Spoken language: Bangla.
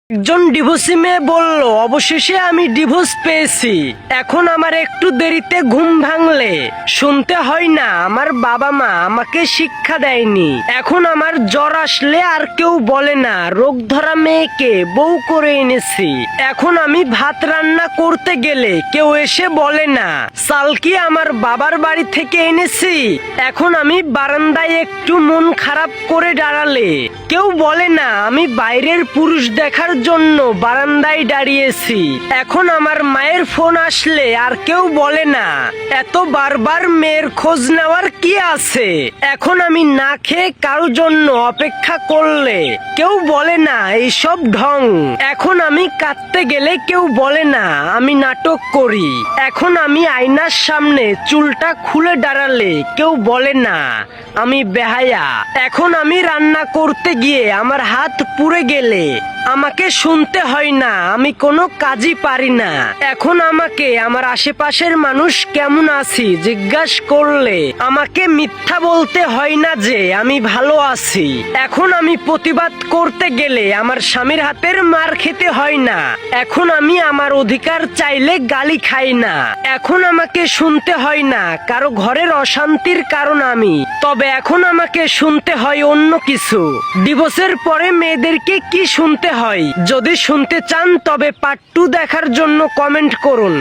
একজন ডিভোর্সি মেয়ে বলল, অবশেষে আমি ডিভোর্স পেয়েছি। এখন আমার একটু দেরিতে ঘুম ভাঙলে শুনতে হয় না আমার বাবা মা আমাকে শিক্ষা দেয়নি। এখন আমার জ্বর আসলে আর কেউ বলে না রোগ ধরা মেয়েকে বউ করে এনেছি। এখন আমি ভাত রান্না করতে গেলে কেউ এসে বলে না চাল কি আমার বাবার বাড়ি থেকে এনেছি। এখন আমি বারান্দায় একটু মন খারাপ করে দাঁড়ালে কেউ বলে না আমি বাইরের পুরুষ দেখার জন্য বারান্দায় দাঁড়িয়েছি। এখন আমার মায়ের ফোন আসলে আর কেউ বলে না এত বারবার মেয়ের খোঁজ নেওয়ার কি আছে। এখন আমি না খেয়ে কারো জন্য অপেক্ষা করলে কেউ বলে না এইসব ঢং। এখন আমি কাঁদতে গেলে কেউ বলে না আমি নাটক করি। এখন আমি আয়নার সামনে চুলটা খুলে দাঁড়ালে কেউ বলে না আমি বেহায়া। এখন আমি রান্না করতে গিয়ে আমার হাত পুড়ে গেলে আমাকে শুনতে হয় না আমি কোনো কাজই পারি না। এখন আমাকে আমার আশেপাশের মানুষ কেমন আছি জিজ্ঞাসা করলে আমাকে মিথ্যা বলতে হয় না যে আমি ভালো আছি। এখন আমি প্রতিবাদ করতে গেলে আমার স্বামীর হাতের মার খেতে হয় না। এখন আমি আমার অধিকার চাইলে গালি খাই না। এখন আমাকে শুনতে হয় না কারো ঘরের অশান্তির কারণ আমি। তবে এখন আমাকে শুনতে হয় অন্য কিছু। ডিভোর্সের পরে মেয়েদেরকে কি শুনতে হয় যদি শুনতে চান তবে পার্ট 2 দেখার জন্য কমেন্ট করুন।